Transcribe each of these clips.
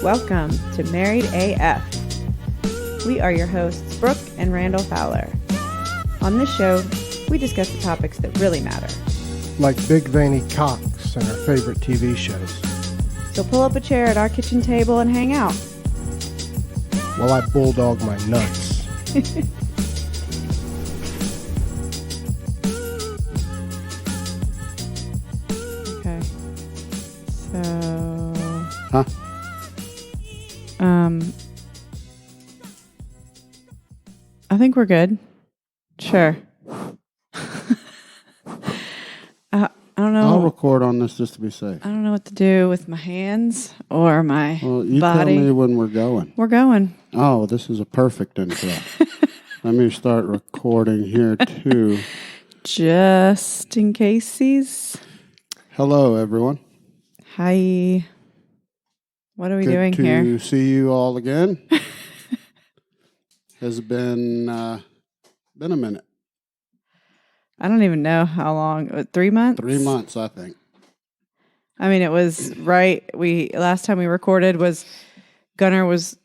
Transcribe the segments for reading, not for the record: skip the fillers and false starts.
Welcome to Married AF. We are your hosts, Brooke and Randall Fowler. On this show, we discuss the topics that really matter. Like big veiny cocks and our favorite TV shows. So pull up a chair at our kitchen table and hang out. While I bulldog my nuts. Okay. So... Huh? I think we're good. Sure. I don't know. I'll record on this just to be safe. I don't know what to do with my hands or my You body. tell me when we're going. We're going. Oh, this is a perfect intro. Let me start recording here too. Just in casesies. Hello, everyone. Hi. What are we doing Good here? to see you all again. Has been a minute. I don't even know how long. 3 months? 3 months, I think. I mean, it was right. Last time we recorded was Gunnar was.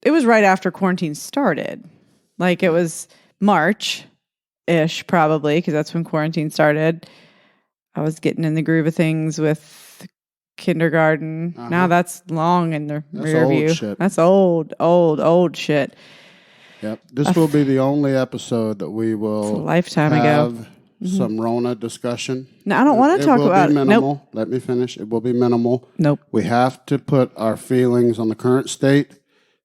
It was right after quarantine started. Like it was March-ish, probably, because that's when quarantine started. I was getting in the groove of things with kindergarten. Uh-huh. Now that's long in the rear old view. shit. That's old shit. Yep. This will be the only episode that we will It's a lifetime have ago. some Rona discussion. No, I don't want to talk about it. it. Will be minimal. Nope. Let me finish. It will be minimal. Nope. We have to put our feelings on the current state,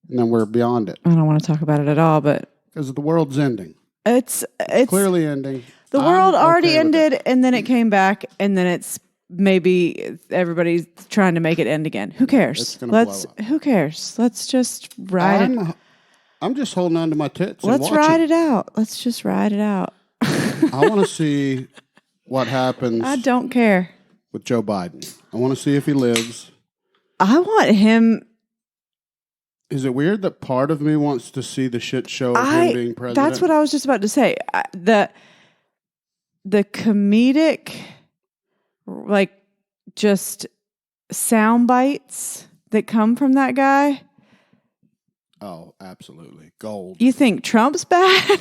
and then we're beyond it. I don't want to talk about it at all, but Because the world's ending. it's Clearly ending. the I'm world already okay with it. ended, and then it came back, and then it's maybe everybody's trying to make it end again. Who cares? It's gonna blow up. Who cares? Let's just ride it. I'm just holding on to my tits. Let's ride it out. Let's just ride it out. I want to see what happens I don't care. with Joe Biden. I want to see if he lives. I want him. Is it weird that part of me wants to see the shit show of him being president? That's what I was just about to say. The comedic, like, just sound bites that come from that guy. Oh, absolutely. Gold. You think Trump's bad?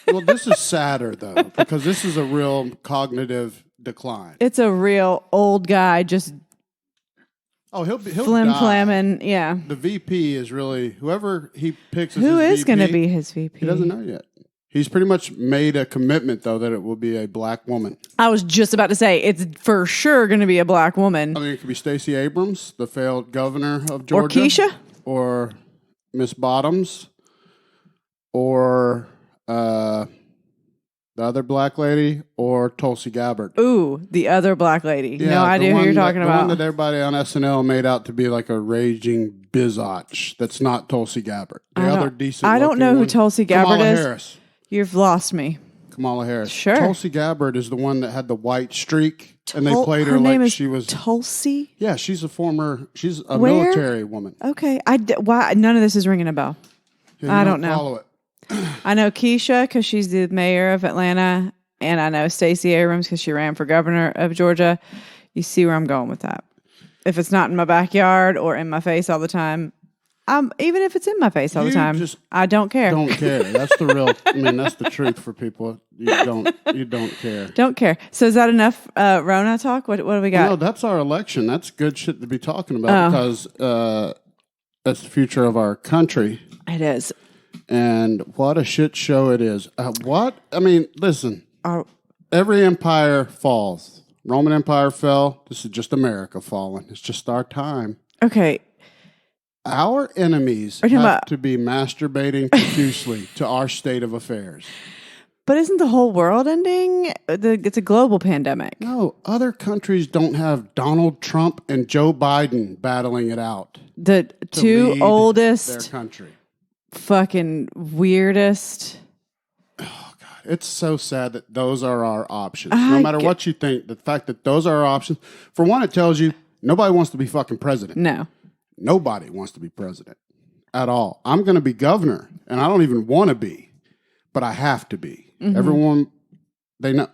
Well, this is sadder, though, because this is a real cognitive decline. It's a real old guy just He'll die. flim-flamming. Yeah. The VP is really, whoever he picks as Who his is going to VP, be his VP? He doesn't know yet. He's pretty much made a commitment, though, that it will be a black woman. I was just about to say, it's for sure going to be a black woman. I mean, it could be Stacey Abrams, the failed governor of Georgia. Or Keisha? Or Miss Bottoms. Or the other black lady. Or Tulsi Gabbard. Ooh, the other black lady. Yeah, No idea who you're talking The about. one that everybody on SNL made out to be like a raging biatch. That's not Tulsi Gabbard. The other decent I don't know who one, Tulsi Gabbard Kamala is. Harris. You've lost me. Kamala Harris. Sure. Tulsi Gabbard is the one that had the white streak, and they played her Her name like is she was. Tulsi? Yeah, she's a Where? military woman. Okay. Why? None of this is ringing a bell. Yeah, you I don't know. Follow it. I know Keisha because she's the mayor of Atlanta, and I know Stacey Abrams because she ran for governor of Georgia. You see where I'm going with that. If it's not in my backyard or in my face all the time, even if it's in my face all the You time, just I don't care. Don't care. That's the real. I mean, that's the truth for people. You don't care. Don't care. So is that enough Rona talk? What do we got? No, that's our election. That's good shit to be talking about because that's the future of our country. It is. And what a shit show it is. Listen. Every empire falls. Roman Empire fell. This is just America falling. It's just our time. Okay. Our enemies have to be masturbating profusely to our state of affairs. But isn't the whole world ending? It's a global pandemic. No, other countries don't have Donald Trump and Joe Biden battling it out. The to two lead oldest, their country. fucking weirdest. Oh, God. It's so sad that those are our options. No matter what you think, the fact that those are our options, for one, it tells you nobody wants to be fucking president. No. Nobody wants to be president at all. I'm going to be governor, and I don't even want to be, but I have to be. Mm-hmm. Everyone, they know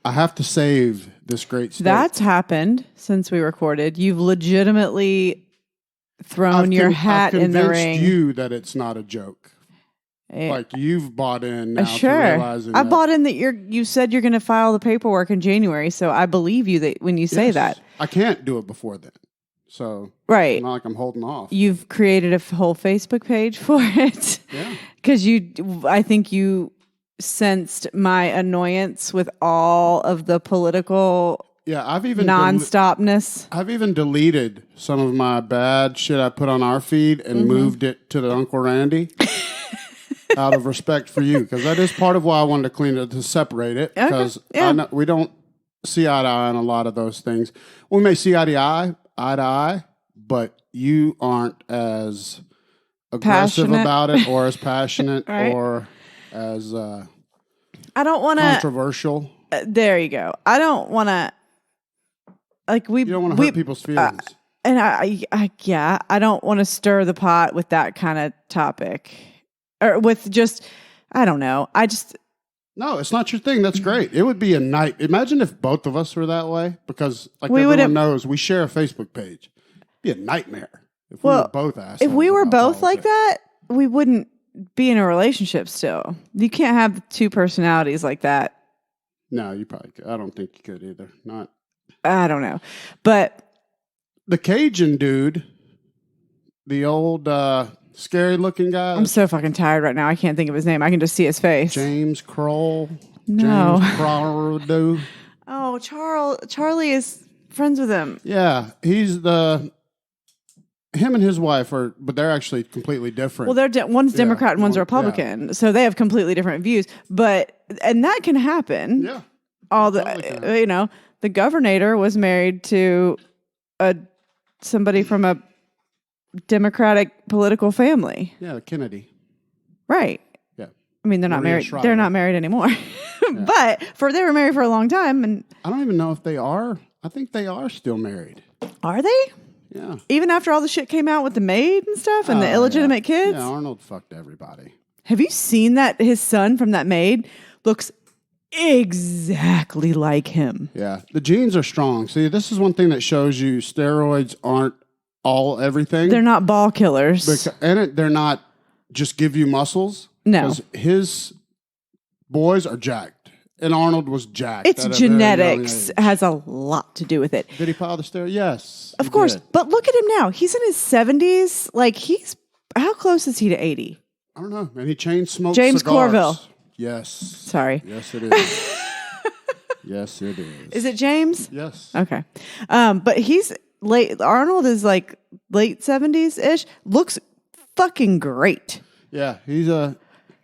I have to save this great state. That's happened since we recorded. You've legitimately thrown your hat in the ring. I've convinced you that it's not a joke. Like you've bought in now sure. to realizing I bought in that you said you're going to file the paperwork in January, so I believe you that when you say that. I can't do it before then. So right. It's not like I'm holding off. You've created a whole Facebook page for it. Yeah. Because I think you sensed my annoyance with all of the political I've even non-stopness. I've even deleted some of my bad shit I put on our feed and moved it to the Uncle Randy. Out of respect for you, because that is part of why I wanted to clean it, to separate it, because we don't see eye to eye on a lot of those things. We may see eye to eye, but you aren't as aggressive about it, or as passionate, right. Or as I don't want to controversial. There you go. I don't want to you don't want to hurt people's feelings, and I don't want to stir the pot with that kind of topic. Or with just, I don't know. No, it's not your thing. That's great. It would be a night. Imagine if both of us were that way, because everyone knows, we share a Facebook page. It'd be a nightmare if we were both assholes. If we were both like that, we wouldn't be in a relationship still. You can't have two personalities like that. No, you probably could. I don't think you could either. I don't know. But the Cajun dude, the old... scary looking guy. I'm so fucking tired right now. I can't think of his name. I can just see his face. James Kroll. No. James Kroll. Oh, Charlie is friends with him. Yeah, him and his wife but they're actually completely different. Well, one's Democrat and one's Republican, so they have completely different views. And that can happen. Yeah. The governor was married to somebody from a Democratic political family. Yeah, Kennedy. Right. Yeah. I mean, they're not married. They're not married anymore. Yeah. But they were married for a long time, and I don't even know if they are. I think they are still married. Are they? Yeah. Even after all the shit came out with the maid and stuff and the illegitimate kids? Yeah, Arnold fucked everybody. Have you seen that his son from that maid looks exactly like him? Yeah. The genes are strong. See, this is one thing that shows you steroids aren't everything. They're not ball killers. They're not just give you muscles. No. Because his boys are jacked. And Arnold was jacked. It's genetics has a lot to do with it. Did he pile the steroids? Yes. Of course. Did. But look at him now. He's in his 70s. How close is he to 80? I don't know. And he chain smokes James cigars. Corville. Yes. Sorry. Yes, it is. Yes, it is. Is it James? Yes. Okay. But he's... Arnold is late 70s-ish. Looks fucking great. Yeah, he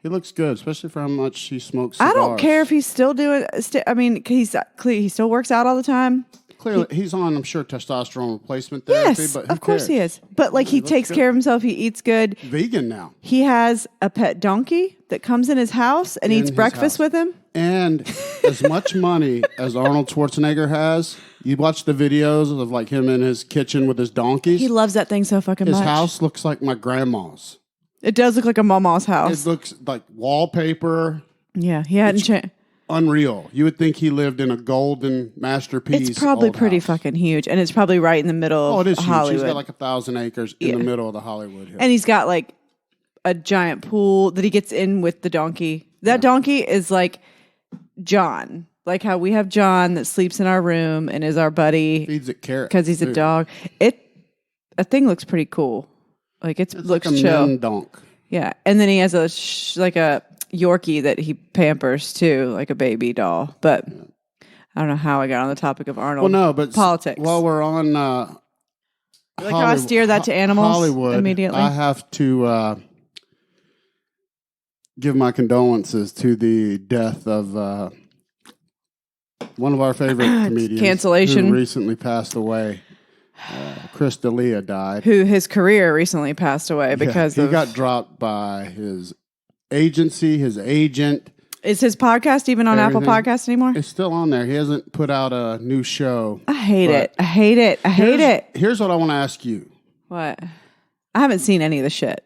looks good, especially for how much he smokes cigars. I don't care if he's still doing... he still works out all the time. Clearly, he's on, I'm sure, testosterone replacement therapy. Yes, but of course he is. But he takes care of himself. He eats good. Vegan now. He has a pet donkey that comes in his house and eats breakfast with him. And as much money as Arnold Schwarzenegger has, you watch the videos of him in his kitchen with his donkeys. He loves that thing so fucking much. His house looks like my grandma's. It does look like a mama's house. It looks like wallpaper. Yeah, he hadn't changed. Unreal. You would think he lived in a golden masterpiece. It's probably pretty fucking huge, and it's probably right in the middle of it is Hollywood. Huge. He's got 1,000 acres in the middle of the Hollywood Hills. And he's got a giant pool that he gets in with the donkey. That donkey is like John. Like how we have John that sleeps in our room and is our buddy. Feeds it carrots. Because he's a dog. A thing looks pretty cool. It looks like a chill. man donk. Yeah. And then he has a Yorkie that he pampers too, like a baby doll. But I don't know how I got on the topic of Arnold. Well, no, but politics. While we're on how I steer that to animals Hollywood, immediately? I have to give my condolences to the death of one of our favorite comedians. Cancellation. Who recently passed away. Chris D'Elia died. Who his career recently passed away because he got dropped by his agency, his agent. Is his podcast even on Apple Podcasts anymore? It's still on there. He hasn't put out a new show. I hate it. Here's what I want to ask you. What? I haven't seen any of the shit.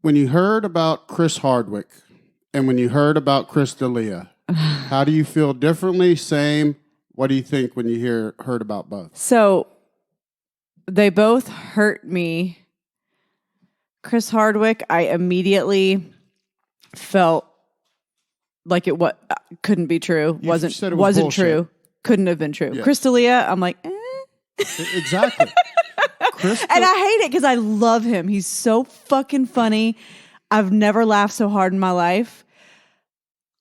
When you heard about Chris Hardwick and when you heard about Chris D'Elia, how do you feel differently? Same? What do you think when you heard about both? So they both hurt me. Chris Hardwick, I immediately felt like it couldn't be true. Wasn't bullshit. true. Couldn't have been true. Yeah. Chris D'Elia, I'm like, Exactly. And I hate it because I love him. He's so fucking funny. I've never laughed so hard in my life.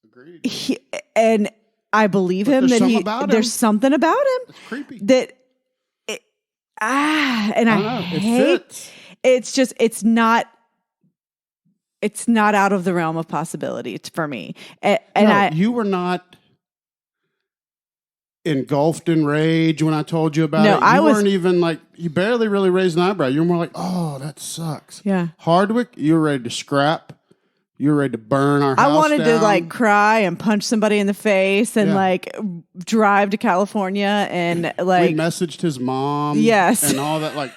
Agreed. And I believe him that there's something about him. It's creepy. That I hate. Fits. It's just it's not out of the realm of possibility for me. You were not engulfed in rage when I told you about it. You weren't even like, you barely really raised an eyebrow. You were more like, oh, that sucks. Yeah. Hardwick, you were ready to scrap. You were ready to burn our house I wanted down. to like cry and punch somebody in the face and like drive to California and like. We messaged his mom. Yes. And all that. Like,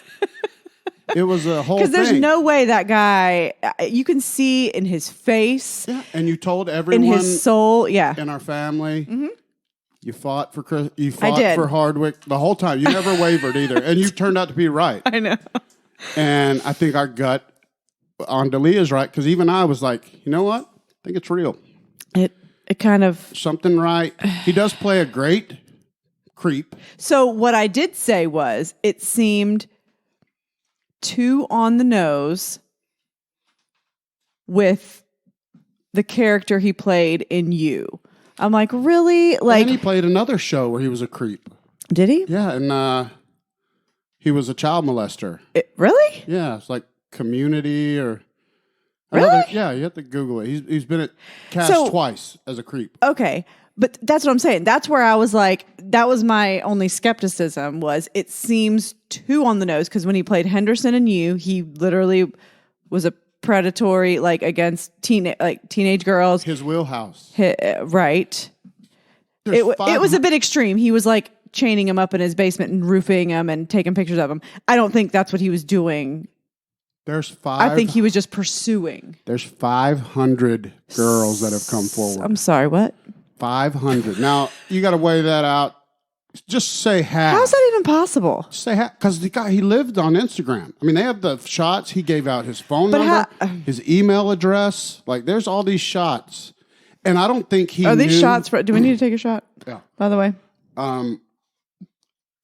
it was a whole thing. Because there's no way that guy, you can see in his face. Yeah. And you told everyone. In his soul. Yeah. In our family. Mm-hmm. You fought for for Hardwick the whole time. You never wavered either. And you turned out to be right. I know. And I think our gut on Delia's right, because even I was like, you know what? I think it's real. It kind of... Something right. He does play a great creep. So what I did say was, it seemed too on the nose with the character he played in You. I'm like, really? Like, and he played another show where he was a creep. Did he? Yeah, and he was a child molester. Really? Yeah, it's like Community or... Really? Yeah, you have to Google it. He's been cast twice as a creep. Okay, but that's what I'm saying. That's where I was like, that was my only skepticism, was it seems too on the nose, because when he played Henderson in You, he literally was a predatory, like, against teenage girls. His wheelhouse. Right. It was a bit extreme. He was like chaining him up in his basement and roofing him and taking pictures of him. I don't think that's what he was doing. I think he was just pursuing. There's 500 girls that have come forward. I'm sorry, what? 500. Now, you got to weigh that out. Just say half. How's that even possible? Say half. Because the guy, he lived on Instagram. I mean, they have the shots. He gave out his phone number, his email address. Like, there's all these shots. And I don't think he Are these shots for... Do we need to take a shot? Yeah. By the way.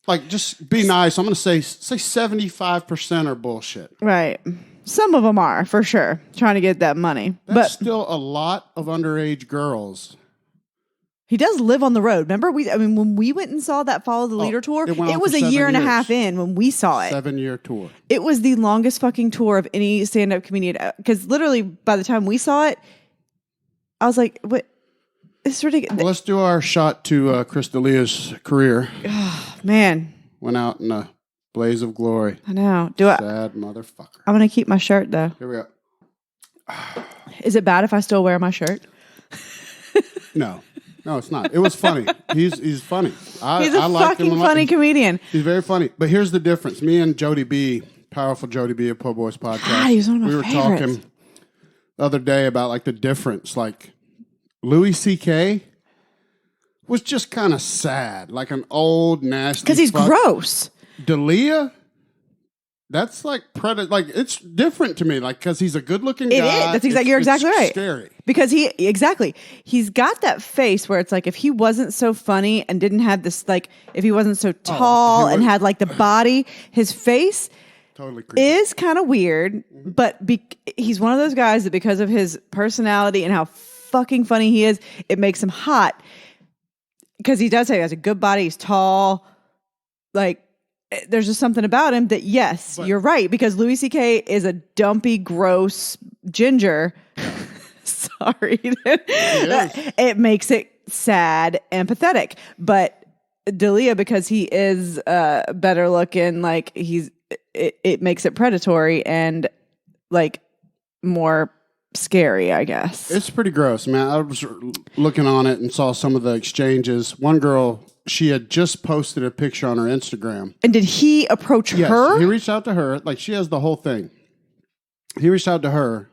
Like, just be nice. I'm going to say 75% are bullshit. Right. Some of them are, for sure, trying to get that money. That's still a lot of underage girls. He does live on the road. Remember, when we went and saw that Follow the Leader tour, it was a year and a half in when we saw it. 7-year tour. It was the longest fucking tour of any stand-up comedian. Because literally, by the time we saw it, I was like, what? It's ridiculous. Well, let's do our shot to Chris D'Elia's career. Oh, man. Went out in a blaze of glory. I know. Sad motherfucker. I'm going to keep my shirt, though. Here we go. Is it bad if I still wear my shirt? No, it's not. It was funny. He's funny. He's a fucking funny comedian. He's very funny. But here's the difference. Me and Jody B, powerful Jody B of Po Boys Podcast. He was one of my favorites. We were talking the other day about like the difference. Like Louis C.K. was just kind of sad, like an old nasty. Because he's gross. D'Elia, that's like it's different to me, like because he's a good-looking guy. It is. That's exactly. You're exactly right. Scary because he's got that face where it's like if he wasn't so funny and didn't have this like if he wasn't so tall and had like the body, his face totally creepy. Is kind of weird. But he's one of those guys that because of his personality and how fucking funny he is, it makes him hot. Because he does say he has a good body, he's tall, like. There's just something about him that, yes, you're right. Because Louis C.K. is a dumpy, gross ginger. Sorry. It makes it sad and pathetic. But D'Elia, because he is better looking, like it makes it predatory and like more scary, I guess. It's pretty gross, man. I was looking on it and saw some of the exchanges. One girl... She had just posted a picture on her Instagram. And did he approach her? Yes, he reached out to her. Like, she has the whole thing. He reached out to her,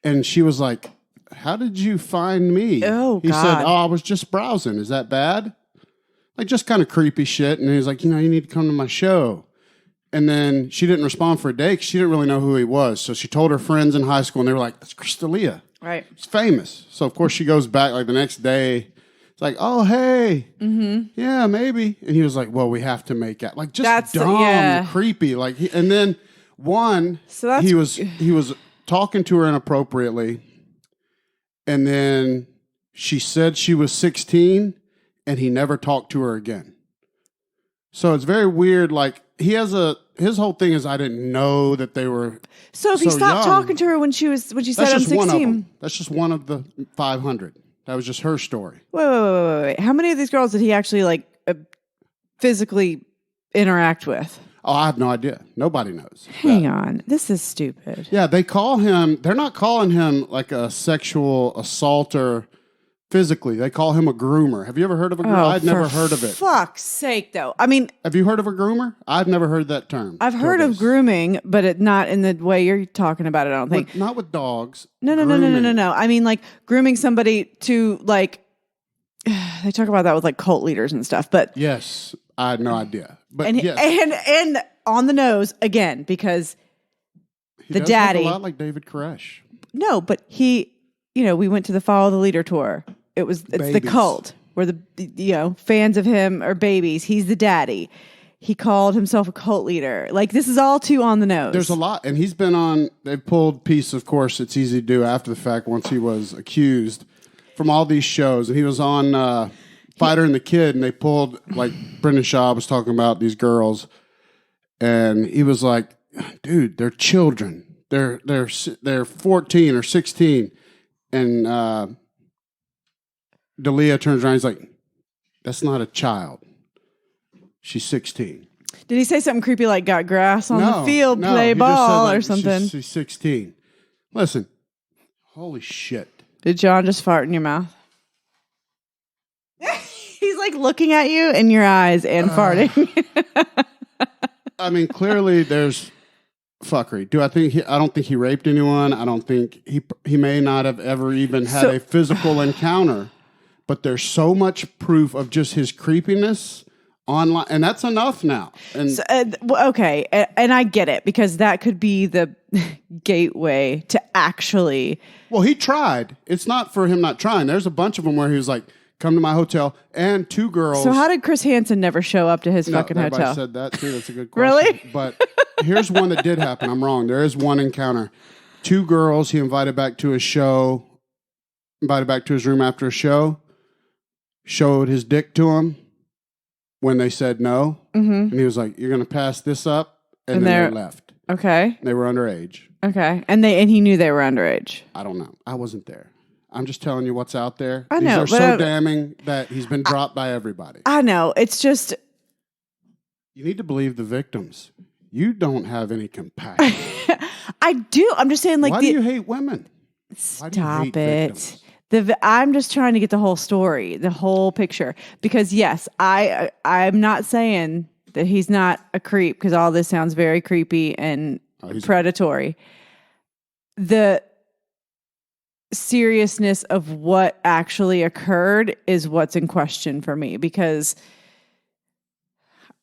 and she was like, how did you find me? Oh, he said, I was just browsing. Is that bad? Like, just kind of creepy shit. And he was like, you need to come to my show. And then she didn't respond for a day because she didn't really know who he was. So she told her friends in high school, and they were like, that's Crystalia. Right. It's famous. So, of course, she goes back like the next day. It's like, oh, hey. Mm-hmm. Yeah, maybe. And he was like, well, we have to make out. Like, just dumb, creepy. Like, and then he was talking to her inappropriately. And then she said she was 16, and he never talked to her again. So it's very weird. Like, his whole thing is I didn't know that they were so if he stopped talking to her when she said I'm 16. That's just one of the 500. That was just her story. Wait. How many of these girls did he actually like physically interact with? Oh, I have no idea. Nobody knows. Hang on. This is stupid. Yeah, they're not calling him like a sexual assaulter physically. They call him a groomer. Have you ever heard of a groomer? I'd never heard of it. Fuck's sake, though. I mean, have you heard of a groomer? I've never heard that term. I've heard of grooming, but not in the way you're talking about it, I don't think. Not with dogs. No. I mean, like grooming somebody to like, they talk about that with like cult leaders and stuff, but. Yes, I had no idea. But and on the nose again, because he does daddy. Look a lot like David Koresh. No, but we went to the Follow the Leader tour. It's the cult where the fans of him are babies. He's the daddy. He called himself a cult leader. Like, this is all too on the nose. There's a lot, and he's been on. They pulled piece, of course. It's easy to do after the fact once he was accused from all these shows, and he was on Fighter and the Kid, and they pulled like Brendan Schaub was talking about these girls, and he was like, "Dude, they're children. They're 14 or 16," and. Dalia turns around. He's like, "That's not a child. She's 16." Did he say something creepy like "got grass on the field, play ball" or something? She's 16. Listen, holy shit! Did John just fart in your mouth? He's like looking at you in your eyes and farting. I mean, clearly there's fuckery. I don't think he raped anyone. I don't think he may not have ever even had a physical encounter. But there's so much proof of just his creepiness online, and that's enough now. And okay, and I get it, because that could be the gateway to actually. Well, he tried. It's not for him not trying. There's a bunch of them where he was like, "Come to my hotel," and 2 girls. So how did Chris Hansen never show up to his fucking hotel? Everybody said that too. That's a good question. Really? But here's one that did happen. I'm wrong. There is one encounter. 2 girls he invited back to his show. Invited back to his room after a show. Showed his dick to him when they said no. Mm-hmm. And he was like, "You're going to pass this up." And then they left. Okay. They were underage. Okay. And he knew they were underage. I don't know. I wasn't there. I'm just telling you what's out there. I know. These are so damning that he's been dropped by everybody. I know. It's just. You need to believe the victims. You don't have any compassion. I do. I'm just saying, like. Why do you hate women? Stop it. I'm just trying to get the whole story, the whole picture. Because yes, I'm not saying that he's not a creep, because all this sounds very creepy and predatory. The seriousness of what actually occurred is what's in question for me, because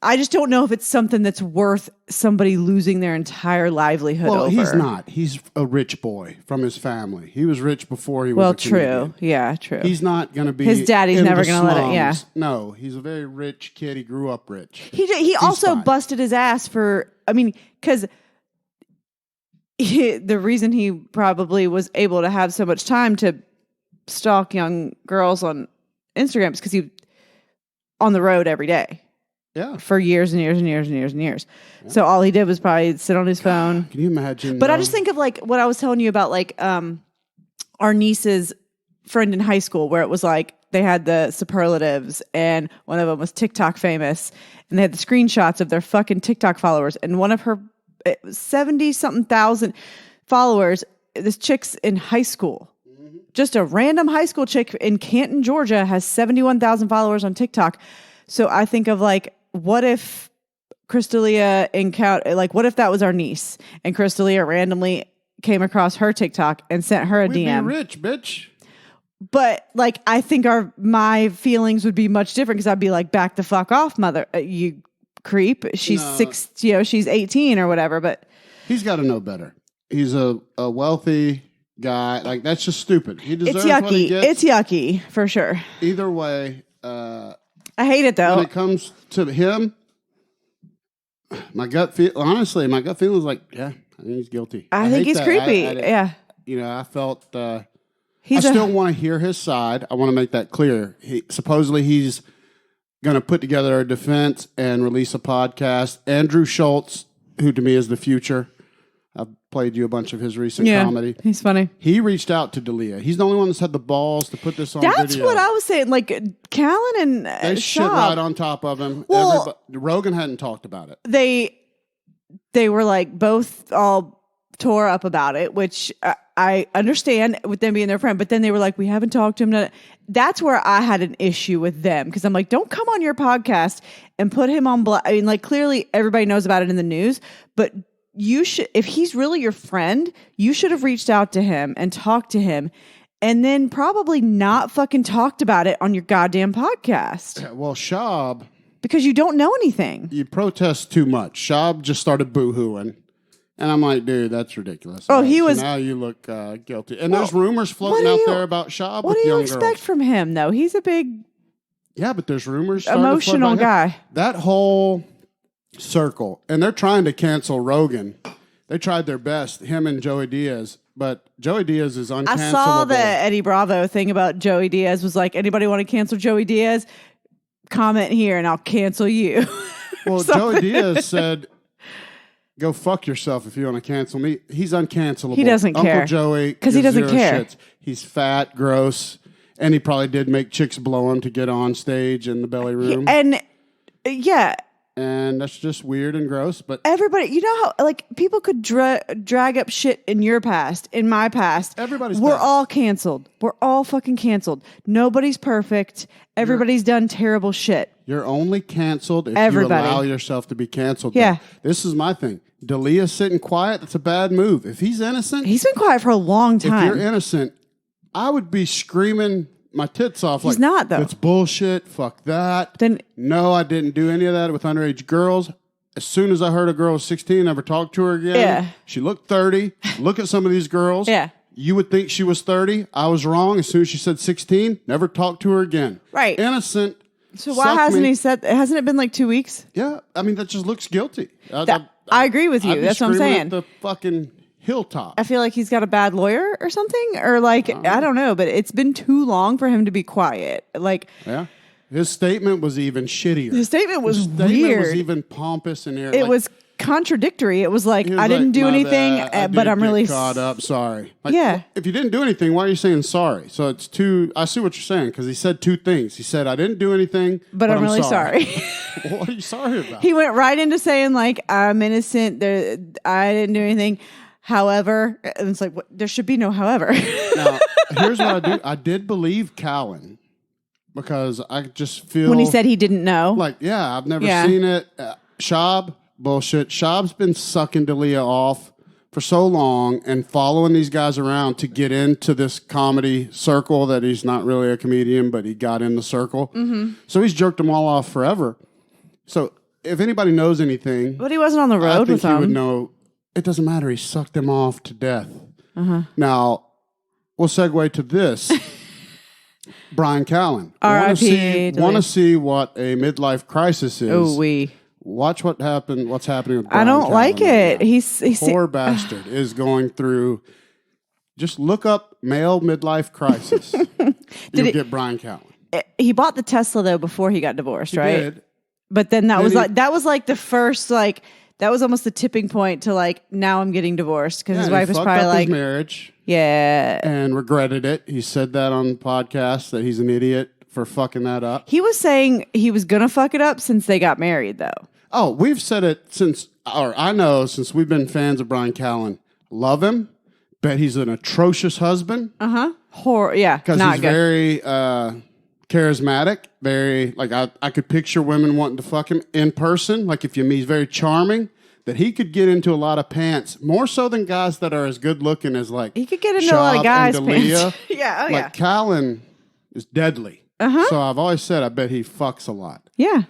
I just don't know if it's something that's worth somebody losing their entire livelihood over. He's not. He's a rich boy from his family. He was rich before he was a comedian. True. Yeah, true. He's not going to be. His daddy's never going to let it. Yeah. No, he's a very rich kid. He grew up rich. He also busted his ass for. I mean, because the reason he probably was able to have so much time to stalk young girls on Instagram is because he on the road every day. Yeah. For years and years and years and years and years. Yeah. So all he did was probably sit on his phone. Can you imagine? But I just think of like what I was telling you about, like our niece's friend in high school, where it was like they had the superlatives and one of them was TikTok famous, and they had the screenshots of their fucking TikTok followers, and one of her 70-something thousand followers, this chick's in high school. Mm-hmm. Just a random high school chick in Canton, Georgia, has 71,000 followers on TikTok. So I think of like, what if Crystalia what if that was our niece and Crystalia randomly came across her TikTok and sent her a We'd DM? Be rich, bitch. But like, I think my feelings would be much different, because I'd be like, back the fuck off, mother. You creep. She's she's 18 or whatever, but he's got to know better. He's a wealthy guy. Like, that's just stupid. He deserves it's yucky. what he gets. It's yucky for sure. Either way, I hate it though. when it comes to him, my gut feeling is like, yeah, I think he's guilty. I think he's creepy. Yeah. I felt. I still want to hear his side. I want to make that clear. Supposedly he's going to put together a defense and release a podcast. Andrew Schultz, who to me is the future. I've played you a bunch of his recent comedy. He's funny. He reached out to D'Elia. He's the only one that's had the balls to put this on video. That's what I was saying. Like, Callan and they shit Schaub, right on top of him. Well, Rogan hadn't talked about it. They were like both all tore up about it, which I understand with them being their friend. But then they were like, we haven't talked to him. That's where I had an issue with them because I'm like, don't come on your podcast and put him on. I mean, like, clearly everybody knows about it in the news, but you should, if he's really your friend, you should have reached out to him and talked to him and then probably not fucking talked about it on your goddamn podcast. Yeah, well, Schaub, because you don't know anything. You protest too much. Schaub just started boo-hooing. And I'm like, dude, that's ridiculous. Oh, he was. Now you look guilty. And there's rumors floating out there about Schaub. What do you expect from him, though? He's a big. Yeah, but there's rumors. Emotional guy. That whole circle. And they're trying to cancel Rogan. They tried their best, him and Joey Diaz. But Joey Diaz is uncancelable. I saw the Eddie Bravo thing about Joey Diaz was like, anybody want to cancel Joey Diaz? Comment here and I'll cancel you. Well, Joey Diaz said, go fuck yourself if you want to cancel me. He's uncancelable. He doesn't care. Uncle Joey. Because he doesn't care. Shits. He's fat, gross, and he probably did make chicks blow him to get on stage in the belly room. And that's just weird and gross. But everybody, you know how like people could drag up shit in your past, in my past. We're all canceled. We're all fucking canceled. Nobody's perfect. Everybody's done terrible shit. You're only canceled if you allow yourself to be canceled. Yeah. Though. This is my thing. D'Elia sitting quiet, that's a bad move. If he's innocent. He's been quiet for a long time. If you're innocent, I would be screaming my tits off. He's not, though. It's bullshit. Fuck that. Then no, I didn't do any of that with underage girls. As soon as I heard a girl was 16, never talked to her again. Yeah. She looked 30. Look at some of these girls. Yeah. You would think she was 30. I was wrong. As soon as she said 16, never talked to her again. Right. Innocent. So why hasn't he said? Hasn't it been like 2 weeks? Yeah, I mean that just looks guilty. I agree with you. That's what I'm saying. At the fucking hilltop. I feel like he's got a bad lawyer or something, or like I don't know. But it's been too long for him to be quiet. Like, yeah, his statement was even shittier. His statement was weird. It was even pompous and it was contradictory. It was like, I didn't do anything, but I'm really caught up. Sorry. Like, yeah. If you didn't do anything, why are you saying sorry? So it's two. I see what you're saying because he said two things. He said, I didn't do anything, but I'm really sorry. What are you sorry about? He went right into saying like, I'm innocent. I didn't do anything. However, and it's like, there should be no however. Now, here's what I do. I did believe Callan because I just feel when he said he didn't know. Like, yeah, I've never seen it. Schaub. Bullshit. Schaub's been sucking D'Elia off for so long and following these guys around to get into this comedy circle that he's not really a comedian, but he got in the circle. Mm-hmm. So he's jerked them all off forever. So if anybody knows anything... But he wasn't on the road with them. I think he would know. It doesn't matter. He sucked them off to death. Uh-huh. Now, we'll segue to this. Brian Callen. R.I.P. Want to see what a midlife crisis is. Oh, Watch what's happening with Brian I don't Callen like it. Right he's poor bastard is going through. Just look up male midlife crisis. You'll get Brian Callen. He bought the Tesla though before he got divorced, right? Did. But then that was like the first like that was almost the tipping point to like now I'm getting divorced because his wife was probably like his marriage. Yeah, and regretted it. He said that on the podcast that he's an idiot for fucking that up. He was saying he was gonna fuck it up since they got married though. Oh, we've said it since we've been fans of Brian Callen. Love him. Bet he's an atrocious husband. Yeah, because he's very charismatic. Very like I could picture women wanting to fuck him in person. Like if you meet, he's very charming. That he could get into a lot of pants more so than guys that are as good looking as like he could get into a lot of guys' pants. Yeah, like Callen is deadly. So I've always said I bet he fucks a lot. Yeah.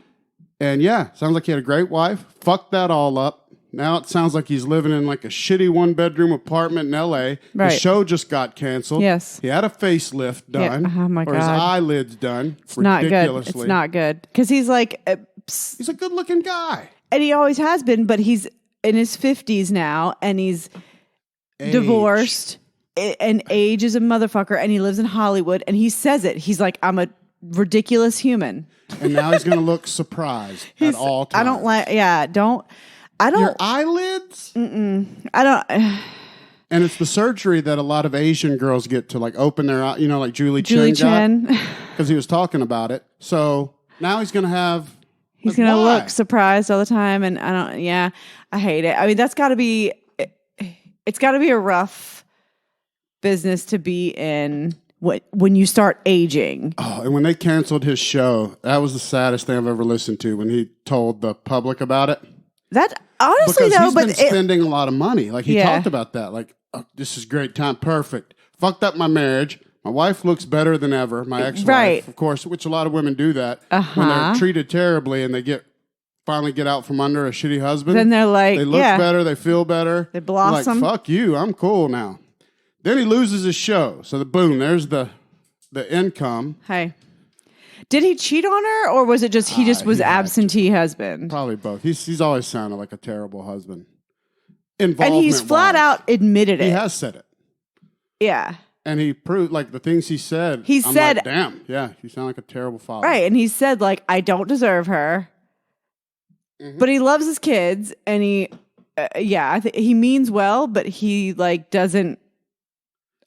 And yeah, sounds like he had a great wife. Fucked that all up. Now it sounds like he's living in like a shitty 1-bedroom apartment in L.A. Right. The show just got canceled. Yes. He had a facelift done. Yeah. Oh, my or his God. eyelids done. It's not good. Ridiculously. It's not good. Because he's like... He's a good-looking guy. and he always has been, but he's in his 50s now, and he's Age. divorced, and age is a motherfucker, and he lives in Hollywood, and he says it. He's like, I'm a ridiculous human. And now he's going to look surprised at all times. I don't like... Yeah, I don't... Your eyelids? I don't... And it's the surgery that a lot of Asian girls get to like open their eye, like Julie Chen. Because he was talking about it. So now he's going to have... He's going to look surprised all the time. And I hate it. I mean, it's got to be a rough business to be in when you start aging. Oh, and when they canceled his show, that was the saddest thing I've ever listened to when he told the public about it. That honestly, because though, he's been spending a lot of money. Like he talked about that. Like, oh, this is great time. Perfect. Fucked up my marriage. My wife looks better than ever. My ex-wife, right. Of course, which a lot of women do that when they're treated terribly and they finally get out from under a shitty husband. Then they're like, they look better. They feel better. They blossom. Like, fuck you. I'm cool now. Then he loses his show. So boom, there's the income. Hey. Did he cheat on her, or was it just he was absentee husband? Probably both. He's always sounded like a terrible husband. And he's flat out admitted it. He has said it. Yeah. And he proved, like, the things he said. He said, like, damn, yeah, you sound like a terrible father. Right, and he said, like, I don't deserve her. Mm-hmm. But he loves his kids, and I think he means well, but he, like, doesn't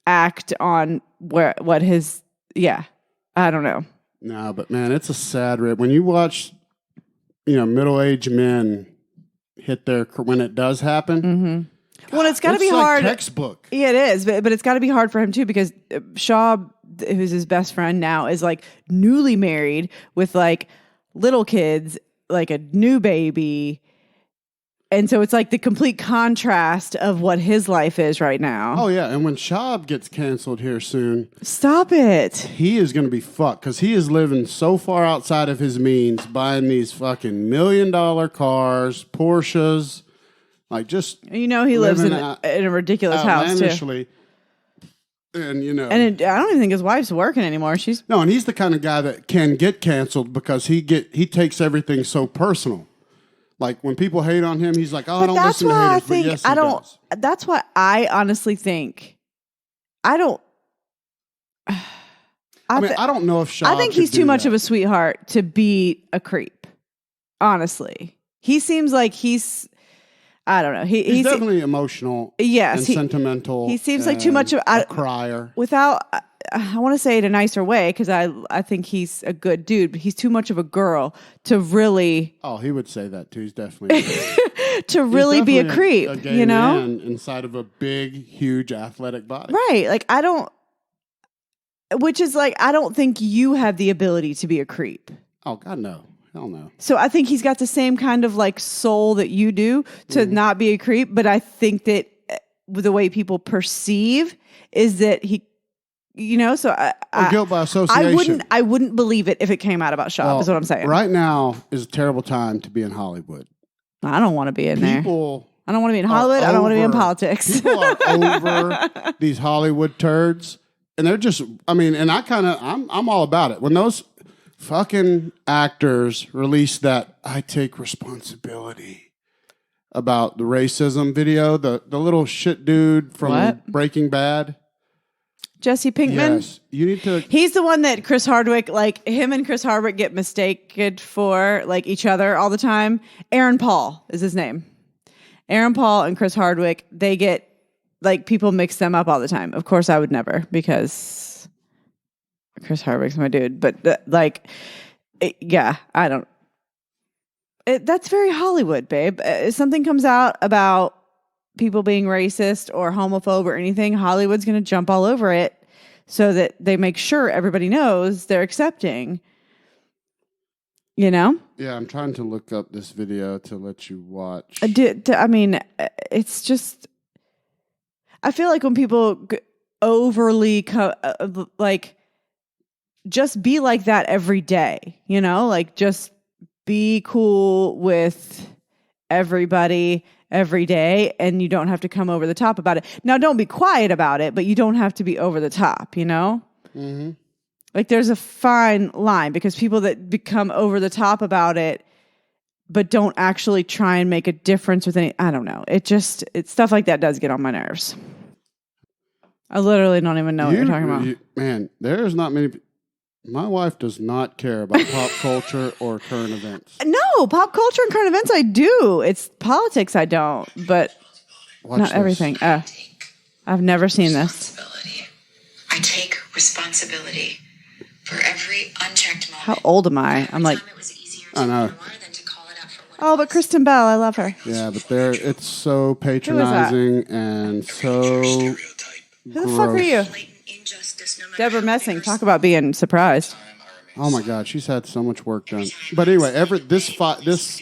act on what his, I don't know. No, but man, it's a sad rip. When you watch, middle-aged men hit when it does happen. Mm-hmm. Well, it's got to be like hard. Textbook. Yeah, it is, but it's got to be hard for him too, because Shaw, who's his best friend now, is like newly married with like little kids, like a new baby. And so it's like the complete contrast of what his life is right now. Oh, yeah. And when Shab gets canceled here soon. Stop it. He is going to be fucked because he is living so far outside of his means, buying these fucking $1 million cars, Porsches, like just. He lives in a ridiculous house too. And, And I don't even think his wife's working anymore. No, and he's the kind of guy that can get canceled because he takes everything so personal. Like when people hate on him, he's like, "Oh, I don't listen to haters." But yes, he does. That's why I honestly think I don't. I don't know if Shab I think he's too much of a sweetheart to be a creep. Honestly, he seems like he's. I don't know. He's definitely emotional. Yes, and sentimental. He seems like too much of a crier. Without, I want to say it a nicer way because I think he's a good dude, but he's too much of a girl to really. Oh, he would say that too. He's definitely to really be a creep. A gay man inside of a big, huge, athletic body. Right. Like I don't. Which is like I don't think you have the ability to be a creep. Oh God, no. Hell no. So I think he's got the same kind of like soul that you do to not be a creep. But I think that the way people perceive is that he, so guilt by association. I wouldn't believe it if it came out about Shab, is what I'm saying. Right now is a terrible time to be in Hollywood. I don't want to be in there. I don't want to be in Hollywood. I don't want to be in politics. People are over these Hollywood turds. And they're just, and I'm all about it. When those fucking actors released that I take responsibility about the racism video, the little shit dude from Breaking Bad. Jesse Pinkman? Yes. You need to. He's the one that Chris Hardwick, like him and Chris Hardwick get mistaken for like each other all the time. Aaron Paul is his name. Aaron Paul and Chris Hardwick, they get like people mix them up all the time. Of course I would never because Chris Hardwick's my dude, but I don't. That's very Hollywood, babe. If something comes out about people being racist or homophobe or anything, Hollywood's going to jump all over it so that they make sure everybody knows they're accepting. Yeah, I'm trying to look up this video to let you watch. It's just. I feel like when people overly just be like that every day, like just be cool with everybody every day, and you don't have to come over the top about it. Now, don't be quiet about it, but you don't have to be over the top, you know? Mm-hmm. Like, there's a fine line, because people that become over the top about it but don't actually try and make a difference with any, I don't know. It's stuff like that does get on my nerves. I literally don't even know what you're talking about. Man, there's not many. My wife does not care about pop culture or current events. No, pop culture and current events I do. It's politics I don't, but not everything. I've never seen this. I take responsibility for every unchecked moment. How old am I? I'm like, I know. Oh, but Kristen Bell, I love her. Yeah, but it's so patronizing and so Who the fuck are you? Deborah Messing. Talk about being surprised. Oh my God, she's had so much work done. But anyway, this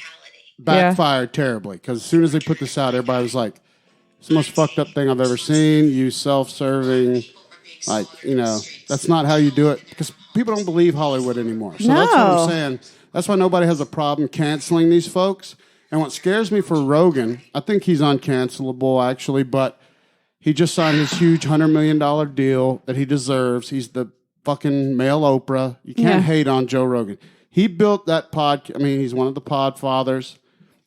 backfired terribly, because as soon as they put this out, everybody was like, "It's the most fucked up thing I've ever seen." You self-serving, like, that's not how you do it, because people don't believe Hollywood anymore. So that's what I'm saying. That's why nobody has a problem canceling these folks. And what scares me for Rogan, I think he's uncancelable actually, but he just signed this huge $100 million deal that he deserves. He's the fucking male Oprah. You can't hate on Joe Rogan. He built that he's one of the pod fathers.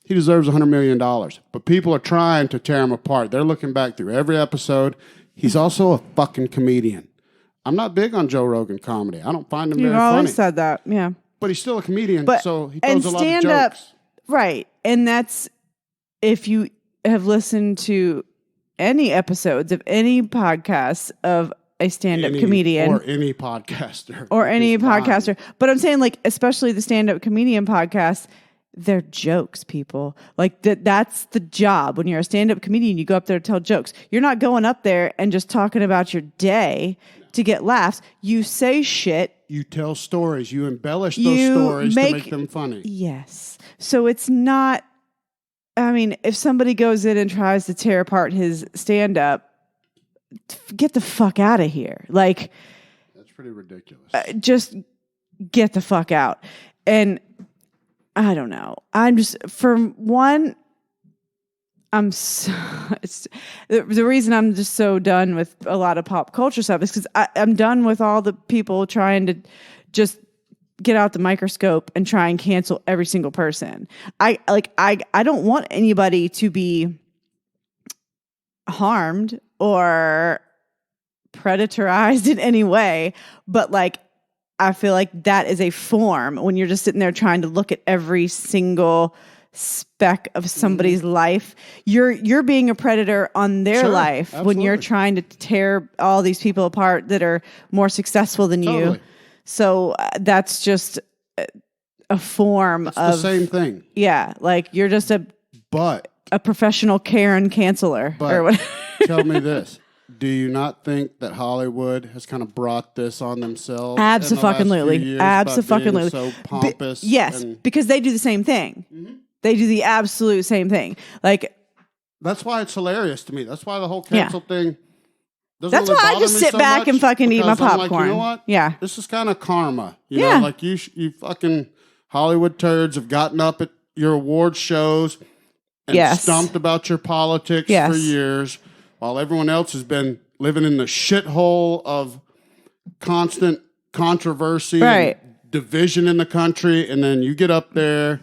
He deserves $100 million. But people are trying to tear him apart. They're looking back through every episode. He's also a fucking comedian. I'm not big on Joe Rogan comedy. I don't find him very funny. You've always said that, yeah. But he's still a comedian, so he and throws a lot of jokes. Up, right. And that's, if you have listened to any episodes of any podcast of a stand-up comedian. Or any podcaster. Or any podcaster. But I'm saying, like, especially the stand-up comedian podcast, they're jokes, people. Like, that's the job. When you're a stand-up comedian, you go up there to tell jokes. You're not going up there and just talking about your day to get laughs. You say shit. You tell stories. You embellish those stories to make them funny. Yes. So it's not, if somebody goes in and tries to tear apart his stand-up, get the fuck out of here. Like, that's pretty ridiculous. Just get the fuck out. And I don't know. I'm just, for one, the reason I'm just so done with a lot of pop culture stuff is because I'm done with all the people trying to just get out the microscope and try and cancel every single person. I don't want anybody to be harmed or predatorized in any way, but like, I feel like that is a form when you're just sitting there trying to look at every single speck of somebody's life. You're being a predator on their life. Absolutely. When you're trying to tear all these people apart that are more successful than you. So that's just a form of the same thing. Yeah, like you're just a professional Karen canceller or whatever. Tell me this. Do you not think that Hollywood has kind of brought this on themselves? Absolutely. Absolutely. So pompous. Yes, because they do the same thing. Mm-hmm. They do the absolute same thing. Like, that's why it's hilarious to me. That's why the whole cancel thing. That's why I just sit back and fucking eat my popcorn. Like, you know what? Yeah. This is kind of karma. You know, like you fucking Hollywood turds have gotten up at your award shows and stumped about your politics for years, while everyone else has been living in the shithole of constant controversy and division in the country. And then you get up there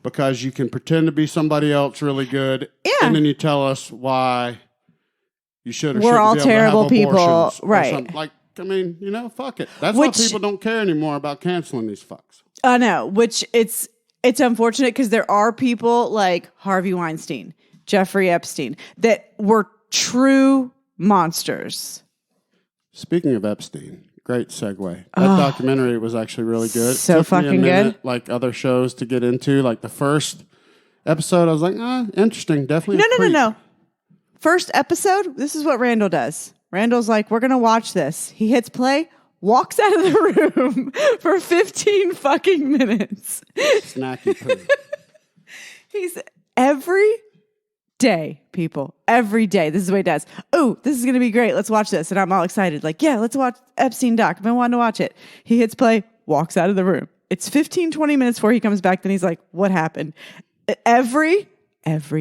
because you can pretend to be somebody else really good. Yeah. And then you tell us why you should or shouldn't all be able terrible to have people. Right. Like, fuck it. That's why people don't care anymore about canceling these fucks. I know, which it's unfortunate because there are people like Harvey Weinstein, Jeffrey Epstein, that were true monsters. Speaking of Epstein, great segue. That documentary was actually really good. So fucking good. Like other shows to get into. Like the first episode, I was like, interesting. Definitely. No. First episode, this is what Randall does. Randall's like, we're going to watch this. He hits play, walks out of the room for 15 fucking minutes. Snacky poo. He's every day, people. Every day. This is what he does. Oh, this is going to be great. Let's watch this. And I'm all excited. Like, yeah, let's watch Epstein doc. I've been wanting to watch it. He hits play, walks out of the room. It's 15, 20 minutes before he comes back. Then he's like, what happened? Every